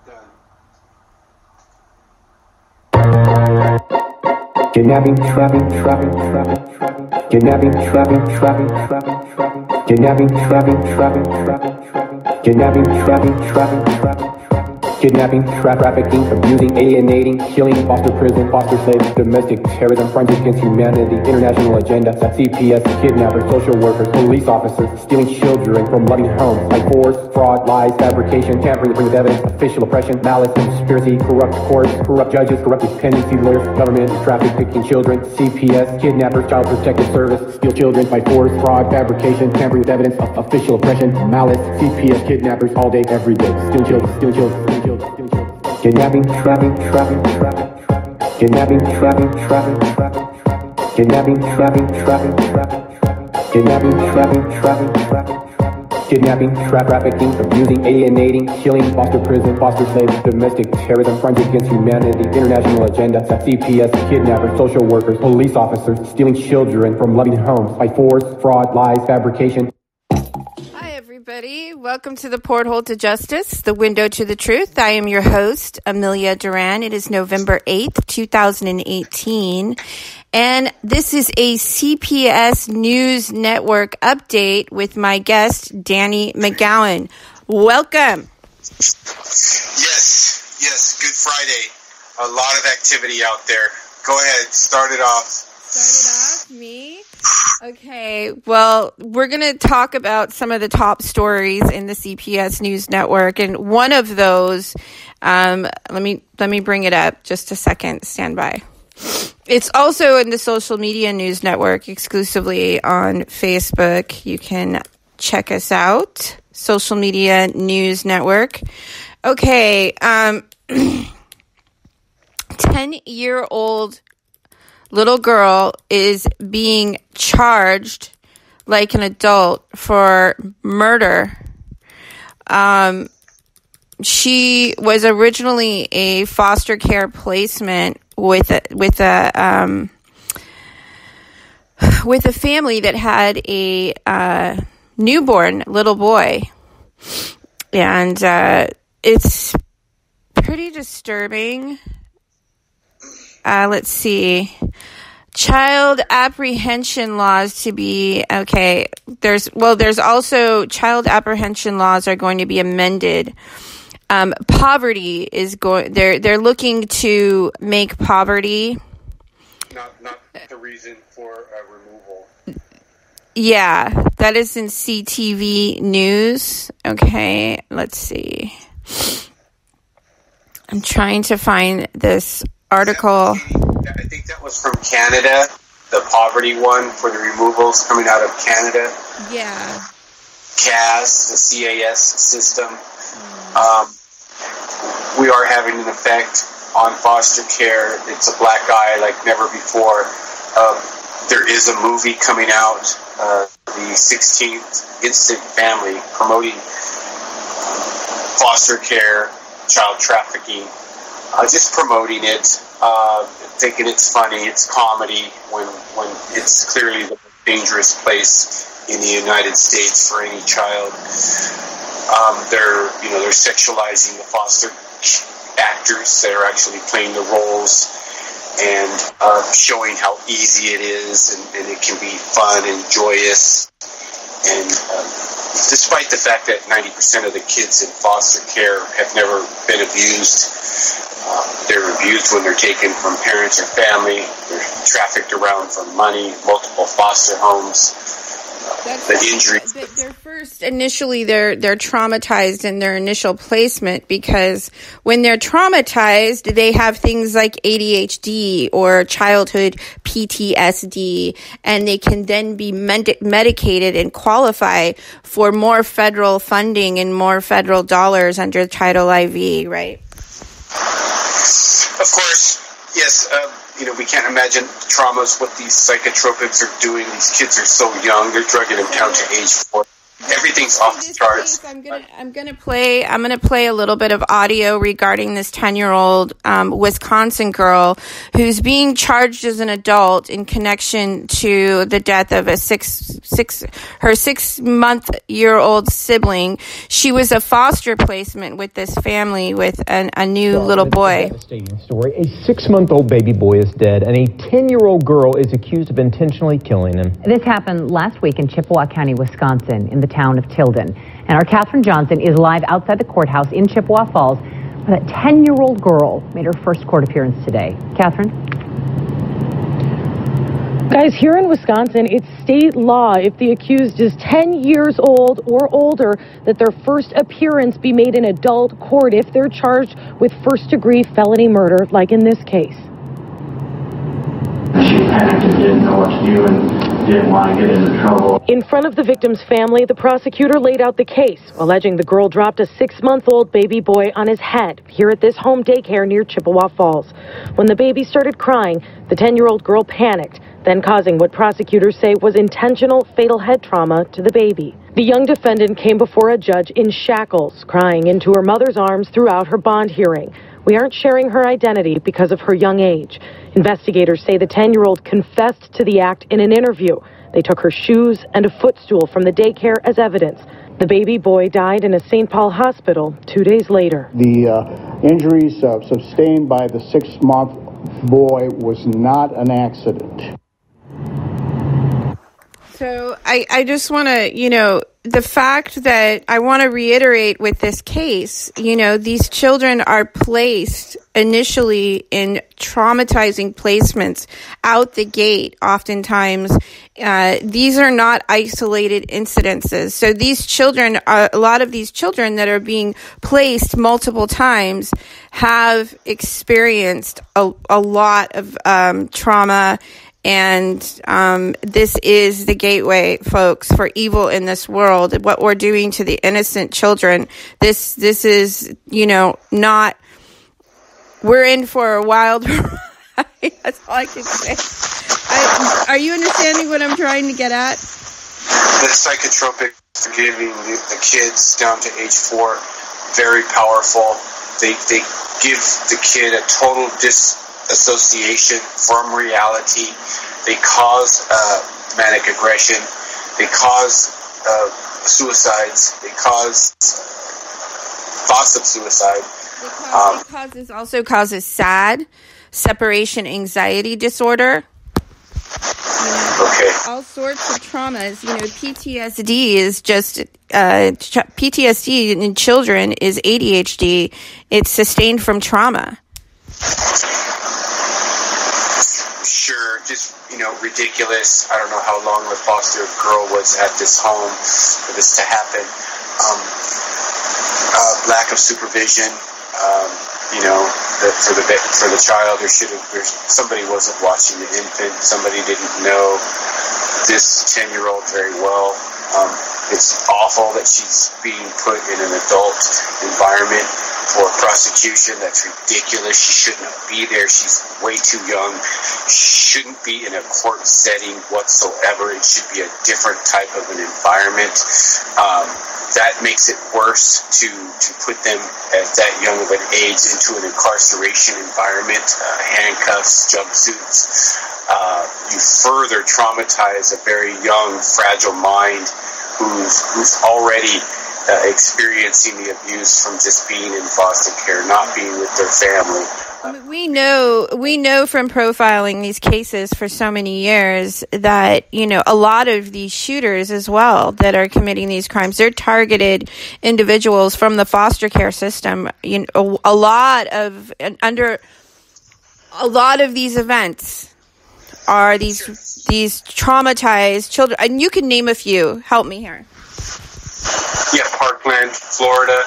Done. Kidnapping, trapping, kidnapping, trapping, kidnapping, trapping, kidnapping, trafficking, abusing, alienating, killing, foster prison, foster slaves, domestic terrorism, crimes against humanity, international agenda, CPS, kidnappers, social workers, police officers, stealing children from loving homes, by force, fraud, lies, fabrication, tampering with evidence, official oppression, malice, conspiracy, corrupt courts, corrupt judges, corrupt dependency lawyers, government, trafficking children, CPS, kidnappers, child protective service, steal children by force, fraud, fabrication, tampering with evidence, official oppression, malice, CPS, kidnappers, all day, every day, stealing children, kidnapping, trapping, kidnapping, trapping, kidnapping, trapping, kidnapping, trapping, kidnapping, trafficking, abusing, alienating, killing, foster prison, foster slaves, domestic terrorism, crimes against humanity, international agenda, CPS, kidnappers, social workers, police officers, stealing children from loving homes by force, fraud, lies, fabrication. Everybody, welcome to the Porthole to Justice, the window to the truth. I am your host, Amelia Duran. It is November 8th, 2018, and this is a CPS News Network update with my guest, Danny McGowan. Welcome. Yes, Good Friday. A lot of activity out there. Go ahead, start it off. Me? Okay, well, we're going to talk about some of the top stories in the CPS News Network, and one of those, let me bring it up just a second, stand by. It's also in the Social Media News Network, exclusively on Facebook. You can check us out, Social Media News Network. Okay, 10-year-old little girl is being charged like an adult for murder. She was originally a foster care placement with a family that had a newborn little boy, and it's pretty disturbing. Let's see. Child apprehension laws to be, okay. There's also child apprehension laws are going to be amended. Poverty is they're looking to make poverty. Not the reason for removal. Yeah, that is in CTV News. Okay, let's see. I'm trying to find this article. I think that was from Canada, the poverty one for the removals coming out of Canada. Yeah. CAS, the CAS system. We are having an effect on foster care. It's a black eye like never before. There is a movie coming out, the 16th Instant Family, promoting foster care, child trafficking. Just promoting it, thinking it's funny, it's comedy, when it's clearly the most dangerous place in the United States for any child. They're sexualizing the foster actors that are actually playing the roles and showing how easy it is, and it can be fun and joyous. And despite the fact that 90% of the kids in foster care have never been abused, they're abused when they're taken from parents or family. They're trafficked around for money, multiple foster homes. The injuries. They're traumatized in their initial placement, because when they're traumatized, they have things like ADHD or childhood PTSD, and they can then be medicated and qualify for more federal funding and more federal dollars under Title IV, right? Of course, yes. We can't imagine traumas, what these psychotropics are doing. These kids are so young. They're drugging them down to age 4. everything's off the charts. I'm gonna play a little bit of audio regarding this 10-year-old Wisconsin girl who's being charged as an adult in connection to the death of her 6-month-old sibling. She was a foster placement with this family with a new little boy. Devastating story. A 6-month-old baby boy is dead, and a 10-year-old girl is accused of intentionally killing him. This happened last week in Chippewa County, Wisconsin, in the town of Tilden. And our Catherine Johnson is live outside the courthouse in Chippewa Falls, where that 10-year-old girl made her first court appearance today. Catherine? Guys, here in Wisconsin, it's state law if the accused is 10 years old or older that their first appearance be made in adult court if they're charged with first-degree felony murder, like in this case. She panicked and didn't know what to do and didn't want to get into trouble. In front of the victim's family, the prosecutor laid out the case, alleging the girl dropped a 6-month-old baby boy on his head here at this home daycare near Chippewa Falls. When the baby started crying, the 10-year-old girl panicked, then causing what prosecutors say was intentional fatal head trauma to the baby. The young defendant came before a judge in shackles, crying into her mother's arms throughout her bond hearing. We aren't sharing her identity because of her young age. Investigators say the 10-year-old confessed to the act in an interview. They took her shoes and a footstool from the daycare as evidence. The baby boy died in a St. Paul hospital 2 days later. The injuries sustained by the 6-month boy was not an accident. So I just want to, the fact that I want to reiterate with this case, these children are placed initially in traumatizing placements out the gate. Oftentimes, these are not isolated incidences. So these children, a lot of these children that are being placed multiple times have experienced a lot of trauma. And this is the gateway, folks, for evil in this world. What we're doing to the innocent children, this is, not, we're in for a wild ride. That's all I can say. Are you understanding what I'm trying to get at? The psychotropic for giving the kids down to age 4, very powerful. They give the kid a total disassociation from reality. They cause manic aggression. They cause suicides. They cause thoughts of suicide. It also causes SAD, separation anxiety disorder. Okay. All sorts of traumas. PTSD is just PTSD in children is ADHD. It's sustained from trauma. Sure, just, ridiculous. I don't know how long the foster girl was at this home for this to happen. Lack of supervision, for the child, somebody wasn't watching the infant, somebody didn't know this 10-year-old very well. It's awful that she's being put in an adult environment for prosecution. That's ridiculous. She shouldn't be there. She's way too young. She shouldn't be in a court setting whatsoever. It should be a different type of an environment. That makes it worse to put them at that young of an age into an incarceration environment, handcuffs, jumpsuits. You further traumatize a very young, fragile mind who's already experiencing the abuse from just being in foster care, not being with their family. We know from profiling these cases for so many years that, a lot of these shooters as well that are committing these crimes, they're targeted individuals from the foster care system. A lot of these events are these traumatized children. And you can name a few. Help me here. Yeah, Parkland, Florida,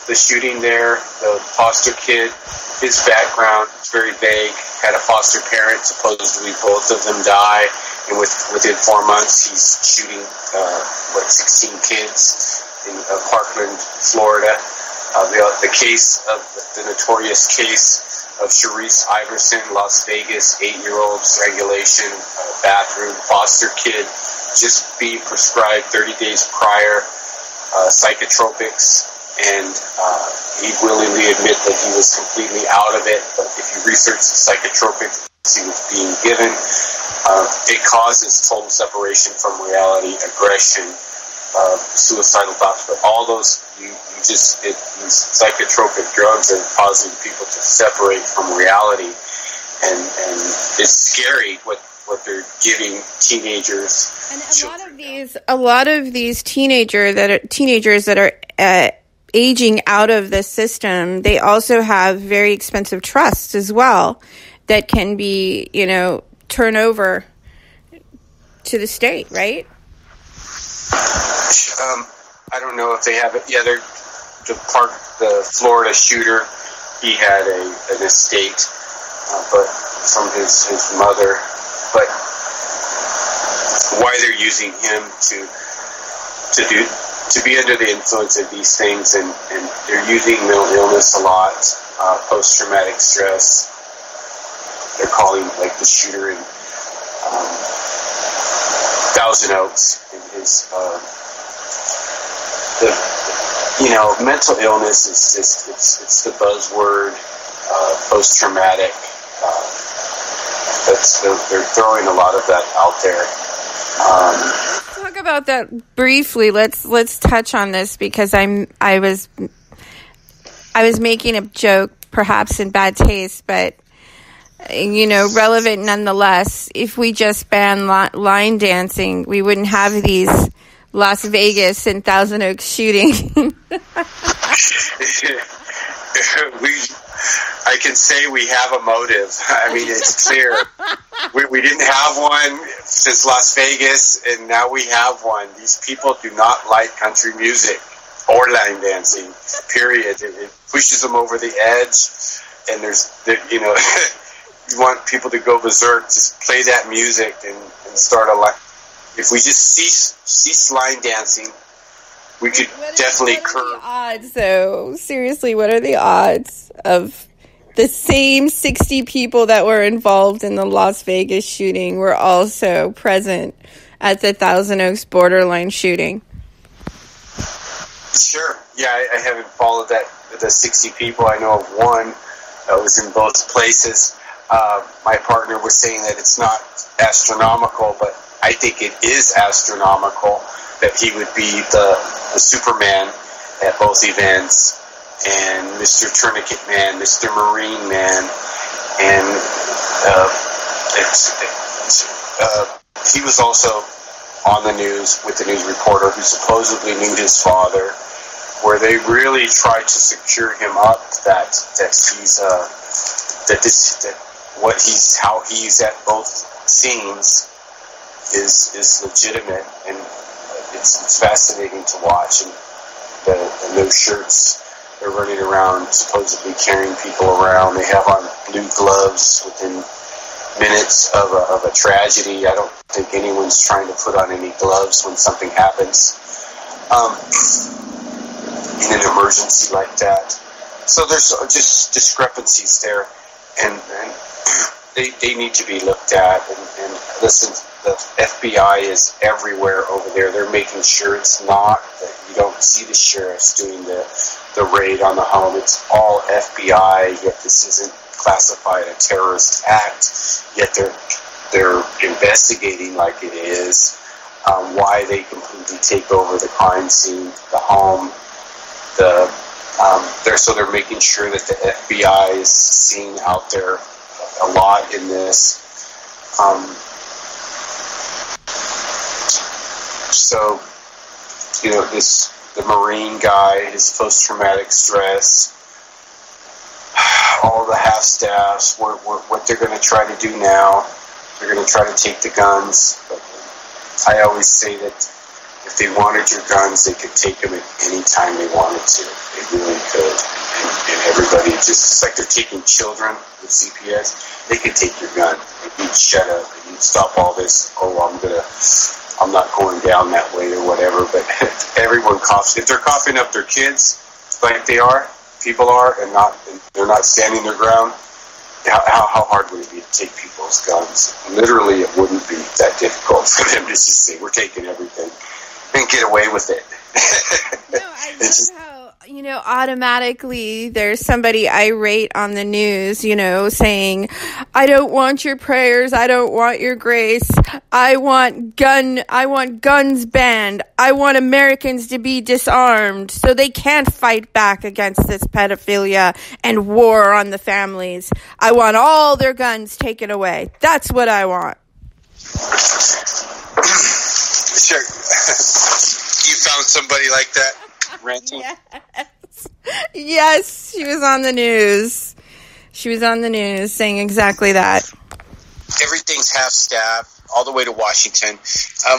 the shooting there, the foster kid, his background is very vague. Had a foster parent, supposedly both of them die, and within 4 months he's shooting 16 kids in Parkland, Florida. The case of the notorious case of Sharice Iverson, Las Vegas, 8-year-old strangulation, bathroom, foster kid, just being prescribed 30 days prior psychotropics, and he willingly admit that he was completely out of it. But if you research the psychotropics he was being given, it causes total separation from reality, aggression, suicidal thoughts. But all those, these psychotropic drugs are causing people to separate from reality, and it's scary what they're giving teenagers. And a lot of these teenagers that are aging out of the system, they also have very expensive trusts as well that can be, turn over to the state, right? I don't know if they have it. Yeah, the Florida shooter, he had an estate, but from his mother. But why they're using him to be under the influence of these things, and they're using mental illness a lot, post-traumatic stress. They're calling, like the shooter in Thousand Oaks, in his mental illness is just it's the buzzword, post-traumatic. They're throwing a lot of that out there. Let's talk about that briefly. Let's touch on this, because I was making a joke, perhaps in bad taste, but relevant nonetheless. If we just ban line dancing, we wouldn't have these Las Vegas and Thousand Oaks shootings. I can say we have a motive. I mean, it's clear. We didn't have one since Las Vegas, and now we have one. These people do not like country music or line dancing, period. It pushes them over the edge, and you want people to go berserk. Just play that music and start a line. If we just cease line dancing, we could definitely curb. What are the odds, though? Seriously, what are the odds of the same 60 people that were involved in the Las Vegas shooting were also present at the Thousand Oaks borderline shooting? Sure. Yeah, I haven't followed the 60 people. I know of one that was in both places. My partner was saying that it's not astronomical, but I think it is astronomical that he would be the Superman at both events, and Mr. Tourniquet Man, Mr. Marine Man, and he was also on the news with the news reporter who supposedly knew his father, where they really tried to secure him up that how he's at both scenes is legitimate, and it's fascinating to watch. And those shirts, they're running around supposedly carrying people around. They have on blue gloves within minutes of a tragedy. I don't think anyone's trying to put on any gloves when something happens in an emergency like that. So there's just discrepancies there, and they need to be looked at. And listen, the FBI is everywhere over there. They're making sure it's not that you don't see the sheriffs doing the raid on the home. It's all FBI, yet this isn't classified a terrorist act, yet they're investigating like it is. Why they completely take over the crime scene, the home, they're making sure that the FBI is seen out there a lot in this. So, the Marine guy, his post-traumatic stress, all the half-staffs, what they're going to try to do now, they're going to try to take the guns. But I always say that if they wanted your guns, they could take them at any time they wanted to. They really could. And everybody, just like they're taking children with CPS, they could take your gun. You'd shut up and you'd stop all this. I'm not going down that way or whatever. But everyone coughs. If they're coughing up their kids, like people are, and they're not standing their ground, how hard would it be to take people's guns? Literally, it wouldn't be that difficult for them to just say, we're taking everything and get away with it. No, I love how, automatically there's somebody irate on the news, saying, I don't want your prayers. I don't want your grace. I want guns banned. I want Americans to be disarmed so they can't fight back against this pedophilia and war on the families. I want all their guns taken away. That's what I want. Sure. You found somebody like that ranting? Yes, she was on the news. She was on the news saying exactly that. Everything's half-staffed all the way to Washington.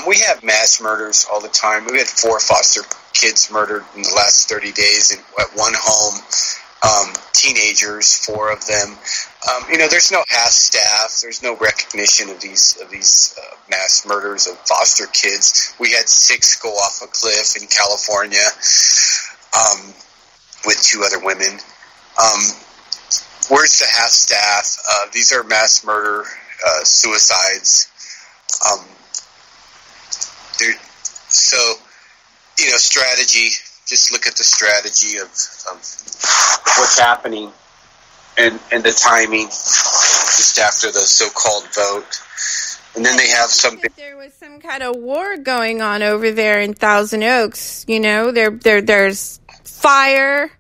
We have mass murders all the time. We had 4 foster kids murdered in the last 30 days at one home. Teenagers, 4 of them. There's no half-staff. There's no recognition of these mass murders of foster kids. We had 6 go off a cliff in California with 2 other women. Where's the half-staff? These are mass murder suicides. Strategy. Just look at the strategy of what's happening and the timing just after the so-called vote. And then they have something. There was some kind of war going on over there in Thousand Oaks. There's fire.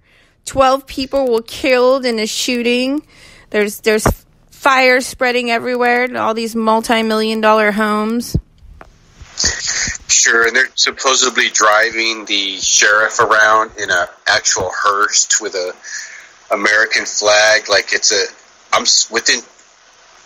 12 people were killed in a shooting. There's fire spreading everywhere. All these multi-million-dollar homes. Sure, and they're supposedly driving the sheriff around in a actual hearse with a American flag, like it's within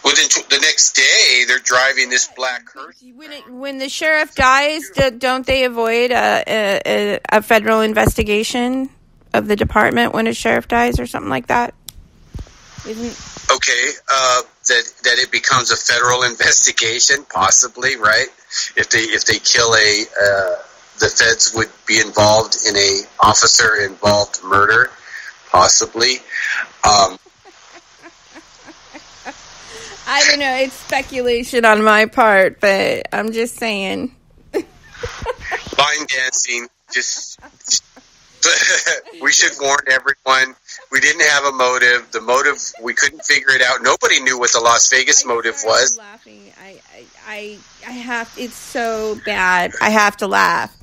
the next day they're driving this black hearse. When the sheriff dies, don't they avoid a federal investigation of the department when a sheriff dies or something like that? Okay, that it becomes a federal investigation, possibly, right? If they kill the feds would be involved in a officer-involved murder, possibly. I don't know. It's speculation on my part, but I'm just saying. Line dancing, just... We should warn everyone. We didn't have a motive. The motive, we couldn't figure it out. Nobody knew what the Las Vegas motive was. I'm laughing. I have. It's so bad. I have to laugh.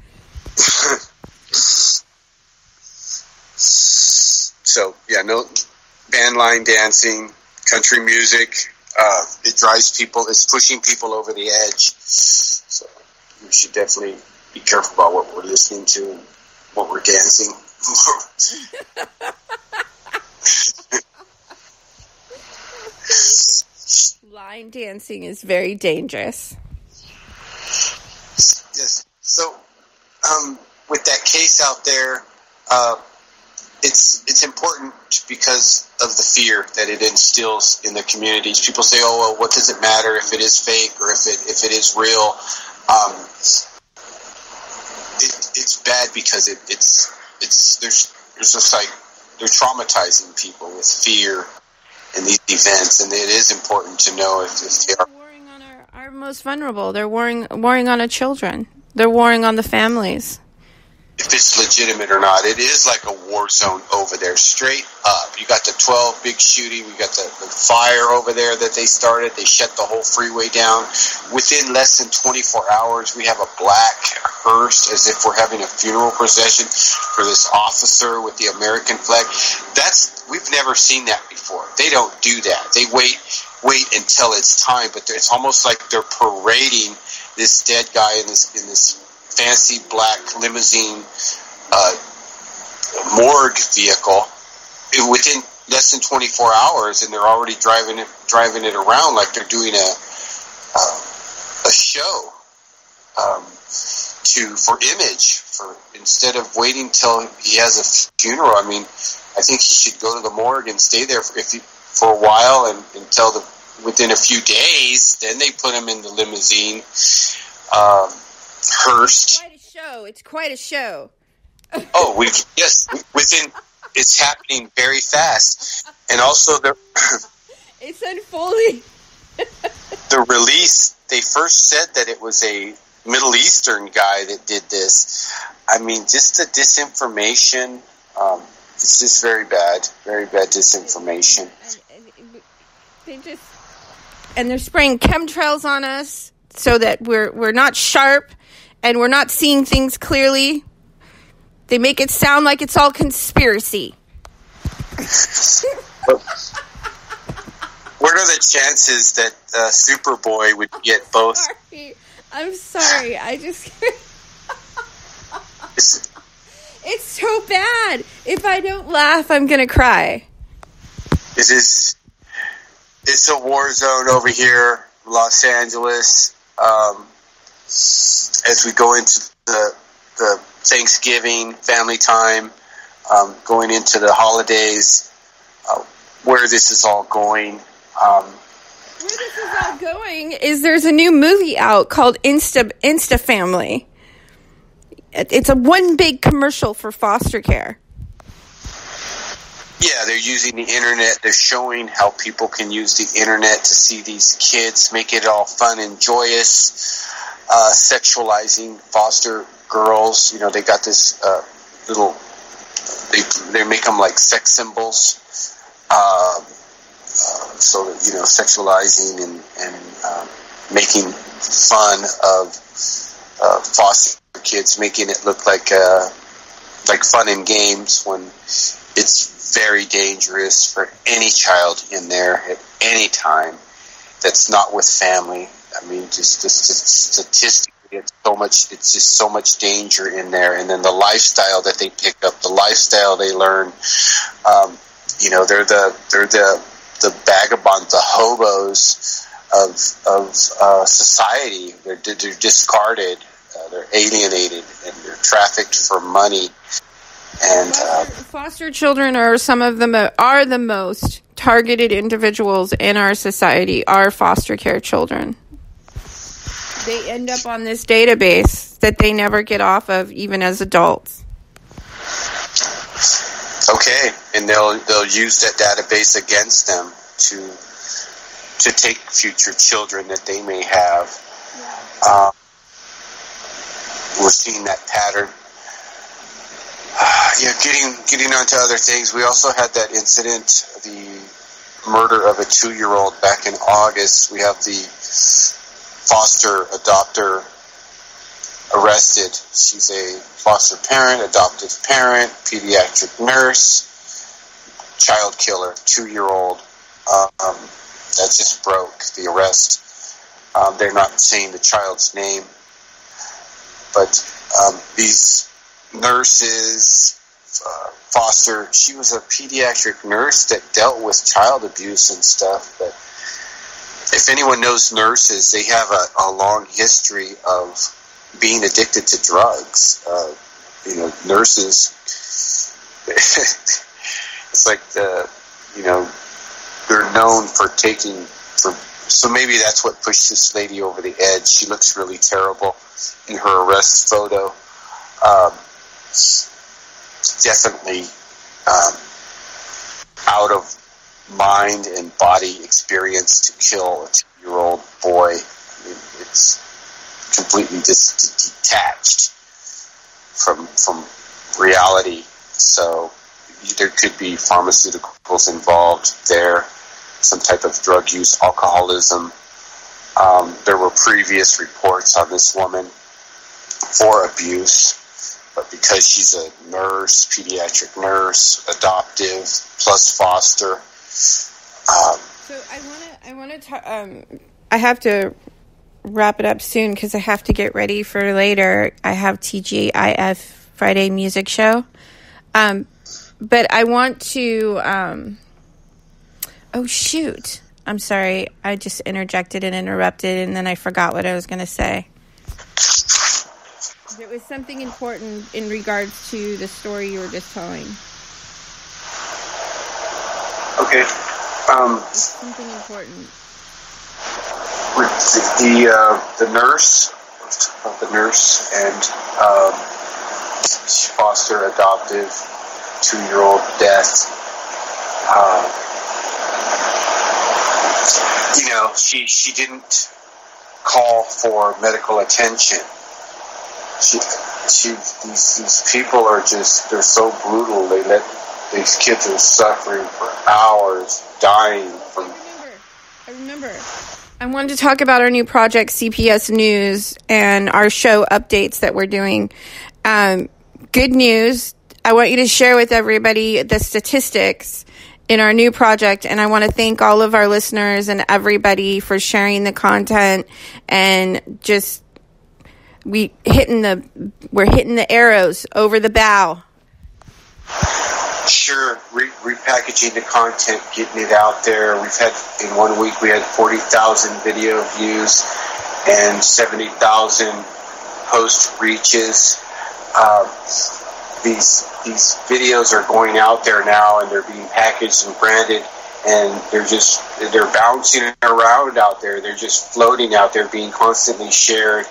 So no band line dancing, country music. It drives people. It's pushing people over the edge. So we should definitely be careful about what we're listening to. What we're dancing. Line dancing is very dangerous. Yes. So, with that case out there, it's important because of the fear that it instills in the communities. People say, "Oh, well, what does it matter if it is fake or if it is real?" It's bad because there's just like they're traumatizing people with fear in these events, and it is important to know if they are warring on our most vulnerable. They're warring on our children. They're warring on the families. If it's legitimate or not. It is like a war zone over there, straight up. You got the 12 big shooting. We got the fire over there that they started. They shut the whole freeway down. Within less than 24 hours, we have a black hearse as if we're having a funeral procession for this officer with the American flag. We've never seen that before. They don't do that. They wait until it's time, but it's almost like they're parading this dead guy in this fancy black limousine morgue vehicle within less than 24 hours, and they're already driving it around like they're doing a show for image. Instead of waiting till he has a funeral. I mean, I think he should go to the morgue and stay there for a while and until within a few days. Then they put him in the limousine. Hearst. It's quite a show. Oh, it's happening very fast, and also it's unfolding. The release. They first said that it was a Middle Eastern guy that did this. I mean, just the disinformation. It's just very bad disinformation. And they're spraying chemtrails on us so that we're not sharp and we're not seeing things clearly. They make it sound like it's all conspiracy. What are the chances that Superboy would get both? I'm sorry. It's so bad. If I don't laugh, I'm going to cry. It's a war zone over here, Los Angeles. As we go into the Thanksgiving family time, going into the holidays, where this is all going. Where this is all going is there's a new movie out called Insta Family. It's a one big commercial for foster care. Yeah, they're using the internet. They're showing how people can use the internet to see these kids, make it all fun and joyous, sexualizing foster girls. You know, they got this little... They make them like sex symbols. So that, you know, sexualizing and making fun of foster kids, making it look like fun and games when it's very dangerous for any child in there at any time that's not with family. I mean, just statistically, it's just so much danger in there. And then the lifestyle that they pick up, the lifestyle they learn, you know, they're the vagabonds, the hobos of society. They're discarded, they're alienated, and they're trafficked for money. And foster children are the most targeted individuals in our society. Are foster care children. They end up on this database that they never get off of, even as adults. Okay, and they'll use that database against them to take future children that they may have. Yeah. We're seeing that pattern. Getting on to other things. We also had that incident, the murder of a 2-year-old back in August. We have the foster adopter arrested. She's a foster parent, adoptive parent, pediatric nurse, child killer, 2-year-old. That just broke the arrest. They're not saying the child's name, but these nurses, she was a pediatric nurse that dealt with child abuse and stuff. But if anyone knows nurses, they have a long history of being addicted to drugs. You know, nurses, it's like they're known for so maybe that's what pushed this lady over the edge. She looks really terrible in her arrest photo. Definitely out of mind and body experience to kill a 2-year-old boy. I mean, it's completely detached from reality. So there could be pharmaceuticals involved there, some type of drug use, alcoholism. There were previous reports on this woman for abuse, but because she's a nurse, pediatric nurse, adoptive, plus foster. So I want to talk. I have to wrap it up soon because I have to get ready for later. I have TGIF Friday music show. But I want to. Oh shoot! I'm sorry. I just interjected and interrupted, and then I forgot what I was going to say. There was something important in regards to the story you were just telling. Okay. Something important. The nurse and foster adoptive 2-year-old death. You know, she didn't call for medical attention. These people are they're so brutal. They let these kids are suffering for hours, dying from. I remember. I wanted to talk about our new project, CPS News, and our show updates that we're doing. Good news. I want you to share with everybody the statistics in our new project, and I want to thank all of our listeners and everybody for sharing the content and just we're hitting the arrows over the bow. Sure, repackaging the content, getting it out there. We've had, in 1 week, we had 40,000 video views and 70,000 post reaches. These videos are going out there now, and they're being packaged and branded, and they're bouncing around out there. They're just floating out there, being constantly shared.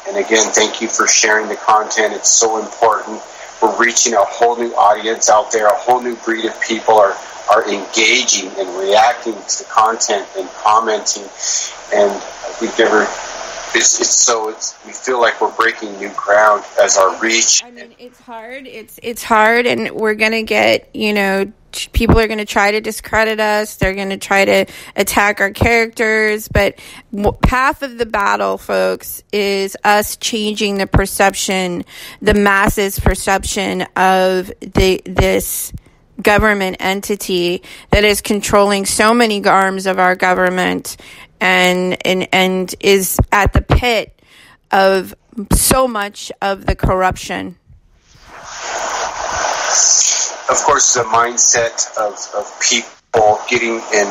And again, thank you for sharing the content. It's so important. We're reaching a whole new audience out there. A whole new breed of people are engaging and reacting to the content and commenting. And we feel like we're breaking new ground as our reach. I mean, it's hard. It's hard, and we're gonna get, people are gonna try to discredit us. They're gonna try to attack our characters. But half of the battle, folks, is us changing the perception, the masses' perception of this government entity that is controlling so many arms of our government and is at the pit of so much of the corruption. Of course, the mindset of people getting in,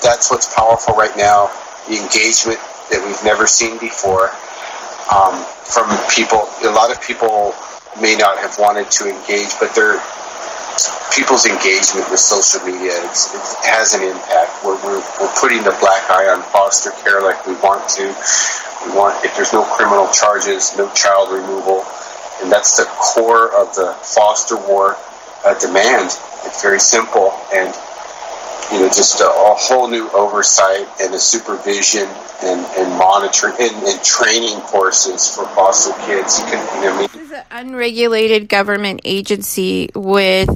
that's what's powerful right now, the engagement that we've never seen before from people. A lot of people may not have wanted to engage, but people's engagement with social media, it has an impact. We're putting the black eye on foster care like we want to. If there's no criminal charges, no child removal, and that's the core of the foster war demand. It's very simple, and just a whole new oversight and a supervision and monitoring and training courses for foster kids. This is an unregulated government agency with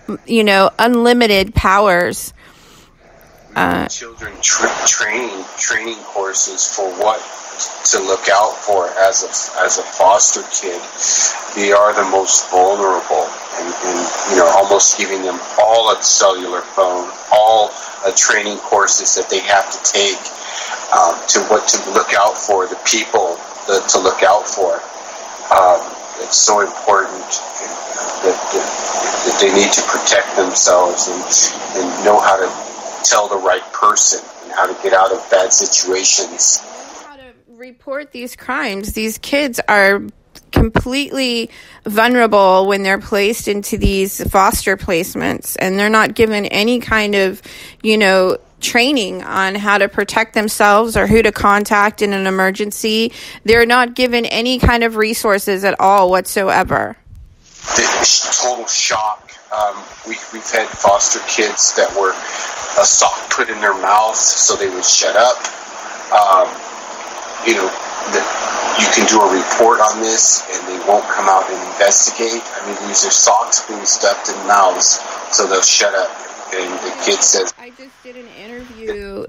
unlimited powers. Children training courses for what to look out for as a foster kid. They are the most vulnerable, and almost giving them all a cellular phone, all training courses that they have to take to what to look out for, the people to look out for. It's so important that they need to protect themselves and know how to tell the right person and how to get out of bad situations. How to report these crimes. These kids are completely vulnerable when they're placed into these foster placements, and they're not given any kind of, training on how to protect themselves or who to contact in an emergency. They're not given any kind of resources at all whatsoever. The total shock. We've had foster kids that were a sock put in their mouth so they would shut up. You can do a report on this and they won't come out and investigate. I mean, these are socks being stuffed in mouths so they'll shut up. And the kid says, I just did an interview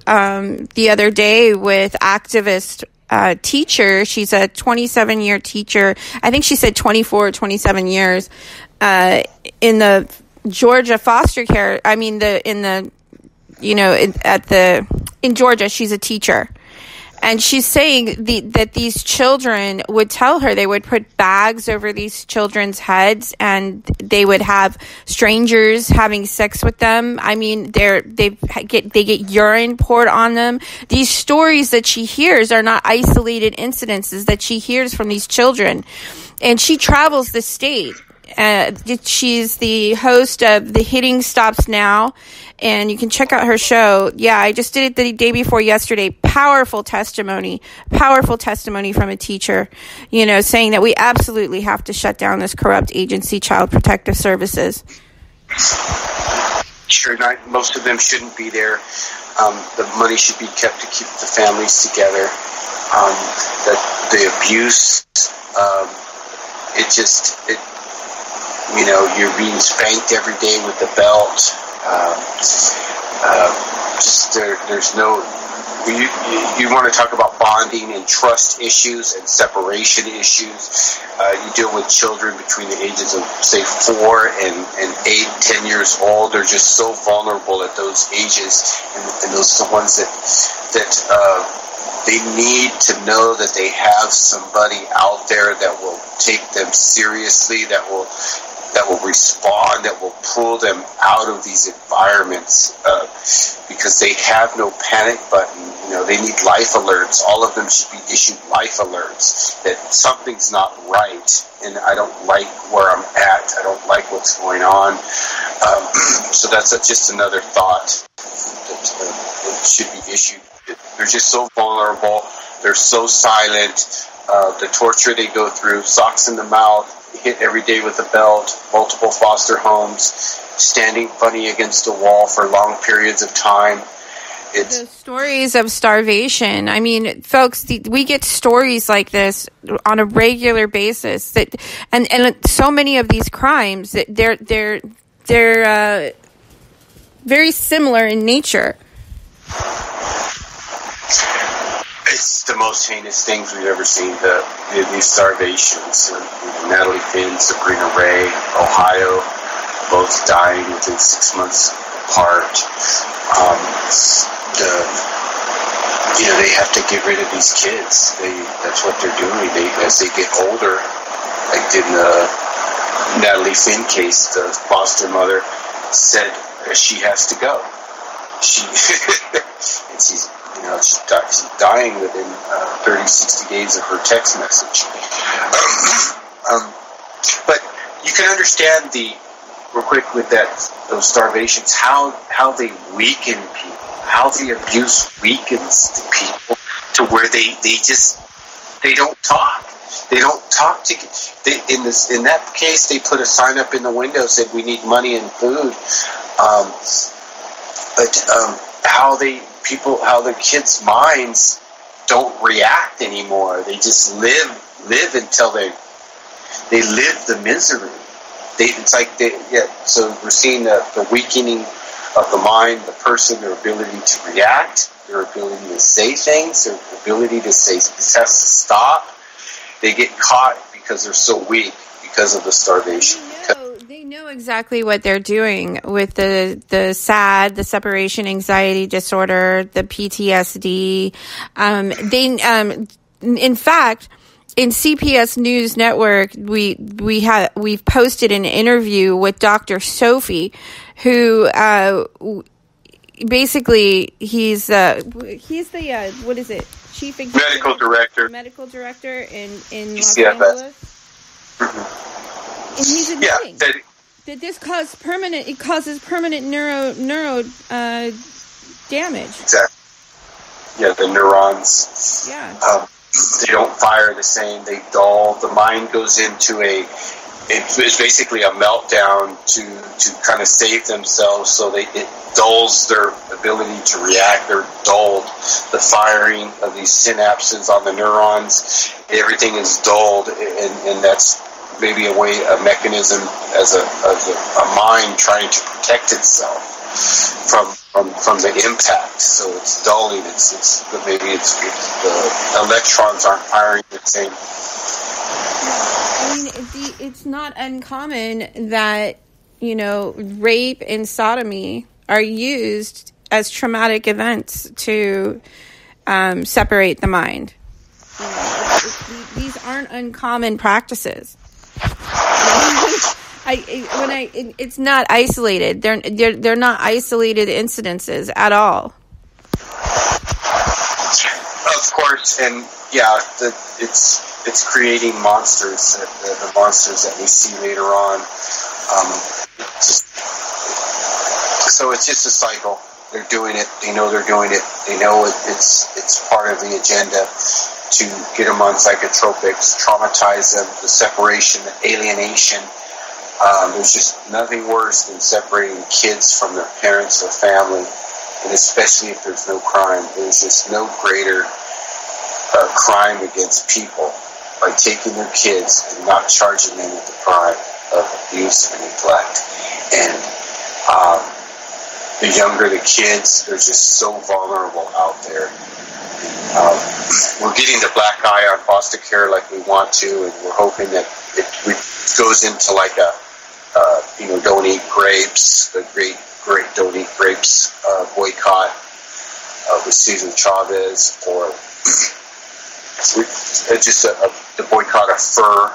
the other day with activist teacher. She's a 27-year teacher. I think she said 24 or 27 years in the Georgia foster care. I mean, in Georgia, she's a teacher. And she's saying that these children would tell her, they would put bags over these children's heads and they would have strangers having sex with them. I mean, they get urine poured on them. These stories that she hears are not isolated incidences that she hears from these children. And she travels the state. She's the host of The Hitting Stops Now, and you can check out her show. Yeah, I just did it the day before yesterday. Powerful testimony from a teacher, saying that we absolutely have to shut down this corrupt agency, Child Protective Services. Sure, most of them shouldn't be there. The money should be kept to keep the families together. The abuse You're being spanked every day with the belt. There's no. You want to talk about bonding and trust issues and separation issues. You deal with children between the ages of, say, 4 and 8, 10 years old. They're just so vulnerable at those ages, and those are the ones that they need to know that they have somebody out there that will take them seriously, that will respond, that will pull them out of these environments, because they have no panic button. They need life alerts. All of them should be issued life alerts that something's not right, and I don't like where I'm at. I don't like what's going on. So that's just another thought that should be issued. They're just so vulnerable. They're so silent. The torture they go through, socks in the mouth, hit every day with a belt, multiple foster homes, standing funny against a wall for long periods of time. The stories of starvation. I mean, folks, we get stories like this on a regular basis. That and so many of these crimes, that they're very similar in nature. It's the most heinous things we've ever seen. These starvations. Natalie Finn, Sabrina Ray, Ohio, both dying within 6 months apart. They have to get rid of these kids. That's what they're doing. As they get older, like in the Natalie Finn case, the foster mother said she has to go. And she's dying within 30, 60 days of her text message. But you can understand real quick with those starvations, how they weaken people, how the abuse weakens the people to where they don't talk. They don't talk to. In that case, they put a sign up in the window said we need money and food. How the kids' minds don't react anymore. They just live until they live the misery. So we're seeing the weakening of the mind, the person, their ability to react, their ability to say things, their ability to say stop. They get caught because they're so weak because of the starvation. They know exactly what they're doing with the SAD, the separation anxiety disorder, the PTSD. In fact, in CPS News Network, we've posted an interview with Dr. Sophie, who basically he's the what is it? Chief medical director in Los Angeles. Mm-hmm. And he's admitting that this causes permanent neuro damage. Exactly. Yeah, the neurons. Yeah. They don't fire the same. They dull. The mind goes into it's basically a meltdown to kind of save themselves. So it dulls their ability to react. They're dulled. The firing of these synapses on the neurons, everything is dulled, and that's maybe a mechanism as a mind trying to protect itself from the impact. So it's dulling. Maybe the electrons aren't firing the same. I mean, it's not uncommon that rape and sodomy are used as traumatic events to separate the mind. These aren't uncommon practices. It's not isolated. They're not isolated incidences at all. Of course, and it's creating monsters. The monsters that we see later on. So it's just a cycle. They're doing it. They know they're doing it. They know it's part of the agenda to get them on psychotropics, traumatize them, the separation, the alienation. There's just nothing worse than separating kids from their parents or family, and especially if there's no crime. There's just no greater crime against people by taking their kids and not charging them with the crime of abuse and neglect. And the younger the kids, they're just so vulnerable out there. We're getting the black eye on foster care like we want to, and we're hoping that it goes into like a, don't eat grapes, the great don't eat grapes boycott with Susan Chavez, or just the boycott of fur,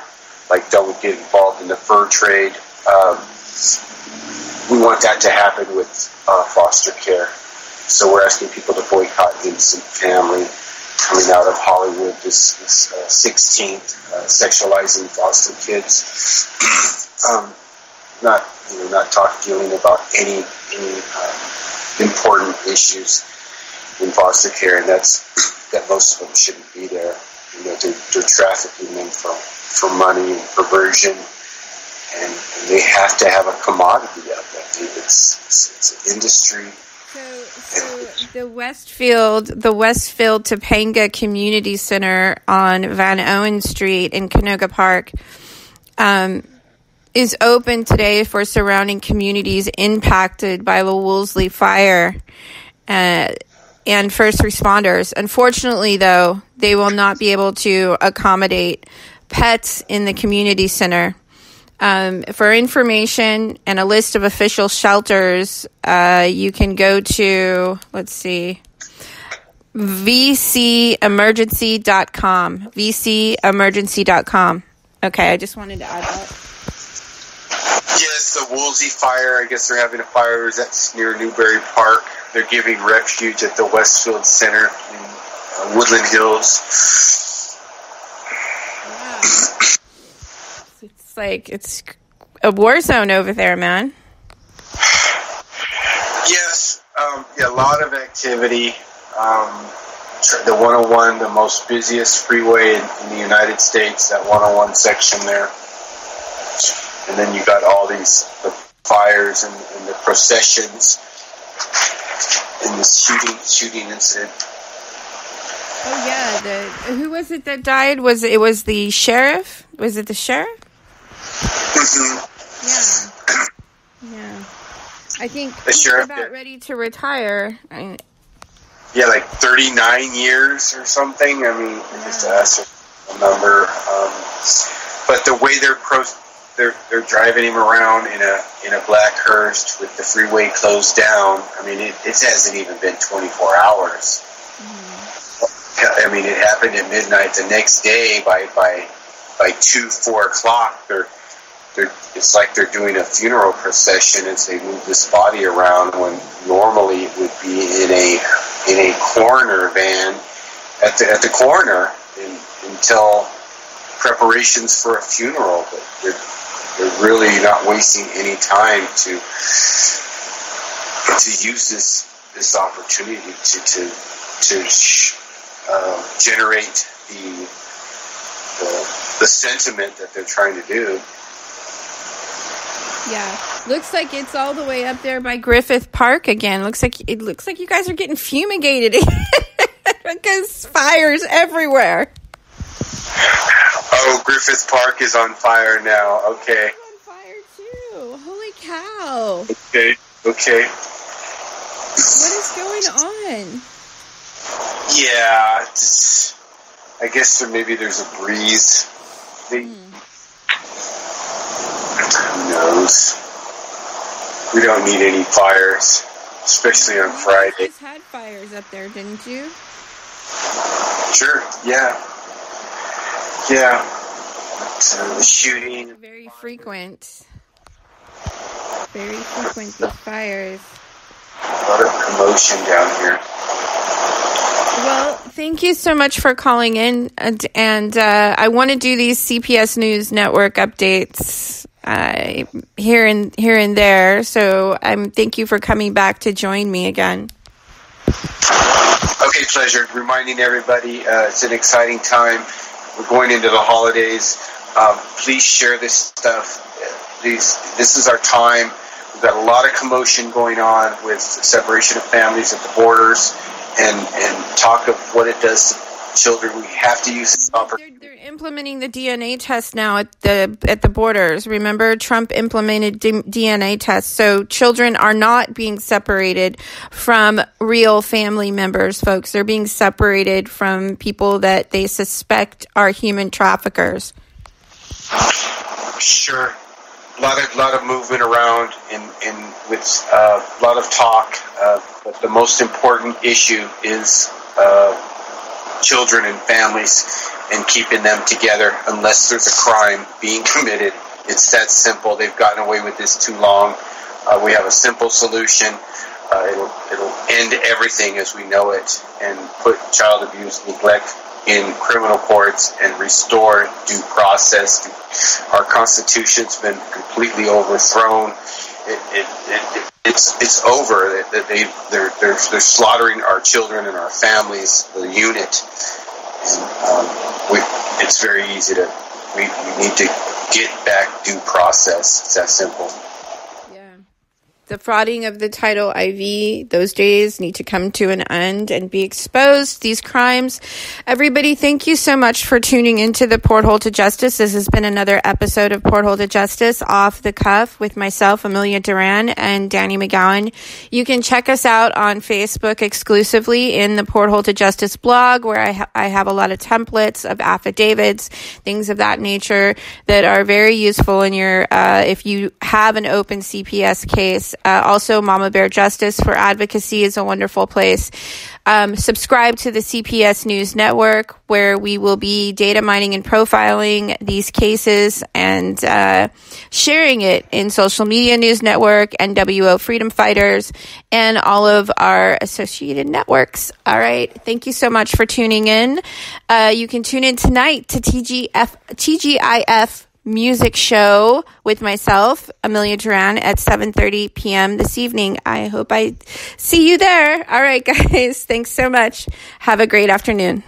like don't get involved in the fur trade. We want that to happen with foster care. So we're asking people to boycott Innocent Family, coming out of Hollywood this 16th, sexualizing foster kids. Not dealing about any important issues in foster care, and that's that most of them shouldn't be there. They're trafficking them for money and perversion, and they have to have a commodity of it. It's an industry. So the Westfield Topanga Community Center on Van Owen Street in Canoga Park is open today for surrounding communities impacted by the Woolsey fire and first responders. Unfortunately, though, they will not be able to accommodate pets in the community center. For information and a list of official shelters, you can go to, vcemergency.com. vcemergency.com. Okay, I just wanted to add that. Yes, the Woolsey fire, I guess they're having a fire that's near Newberry Park. They're giving refuge at the Westfield Center in Woodland Hills. Wow. It's a war zone over there, man. Yes, a lot of activity. The 101, the most busiest freeway in the United States, that 101 section there. And then you got all the fires and the processions and the shooting incident. Oh yeah, who was it that died? It was the sheriff? Was it the sheriff? Mm-hmm. Yeah. I think the sheriff about ready to retire. Yeah, like 39 years or something. I mean, just that's a number. But the way they're driving him around in a black hearse with the freeway closed down. I mean, it hasn't even been 24 hours. Mm-hmm. I mean, it happened at midnight the next day. By 4 o'clock, it's like they're doing a funeral procession as they move this body around, when normally it would be in a coroner van at the coroner until preparations for a funeral. But they're really not wasting any time to use this opportunity to generate the sentiment that they're trying to do. Yeah, looks like it's all the way up there by Griffith Park again. Looks like you guys are getting fumigated because fires everywhere. Oh, Griffith Park is on fire now. Okay. It's on fire too. Holy cow. Okay. What is going on? Yeah, I guess maybe there's a breeze. Who knows? We don't need any fires, especially on Friday. You guys had fires up there, didn't you? Sure, yeah. Yeah. The shooting. Very frequent. These fires. A lot of commotion down here. Well, thank you so much for calling in, and I want to do these CPS News Network updates here and there. So thank you for coming back to join me again. Okay, pleasure. Reminding everybody, it's an exciting time. We're going into the holidays. Please share this stuff. This is our time. We've got a lot of commotion going on with separation of families at the borders, and talk of what it does children. We have to use this opportunity. They're implementing the DNA test now at the borders. Remember, Trump implemented DNA tests, so children are not being separated from real family members, folks. They're being separated from people that they suspect are human traffickers. Sure. A lot of movement around with a lot of talk, but the most important issue is children and families and keeping them together unless there's a crime being committed. It's that simple. They've gotten away with this too long. We have a simple solution. It'll end everything as we know it and put child abuse, neglect in criminal courts and restore due process. Our Constitution's been completely overthrown. It's over. They're slaughtering our children and our families, the unit. And it's very easy to. We need to get back due process. It's that simple. The frauding of the Title IV, those days need to come to an end and be exposed. These crimes. Everybody, thank you so much for tuning into the Porthole to Justice. This has been another episode of Porthole to Justice Off the Cuff with myself, Amelia Duran, and Danny McGowan. You can check us out on Facebook exclusively in the Porthole to Justice blog, where I have a lot of templates of affidavits, things of that nature that are very useful in your if you have an open CPS case. Also, Mama Bear Justice for Advocacy is a wonderful place. Subscribe to the CPS News Network, where we will be data mining and profiling these cases and sharing it in Social Media News Network, NWO Freedom Fighters, and all of our associated networks. All right. Thank you so much for tuning in. You can tune in tonight to TGIF music show with myself, Amelia Duran, at 7:30 p.m. this evening. I hope I see you there. All right, guys. Thanks so much. Have a great afternoon.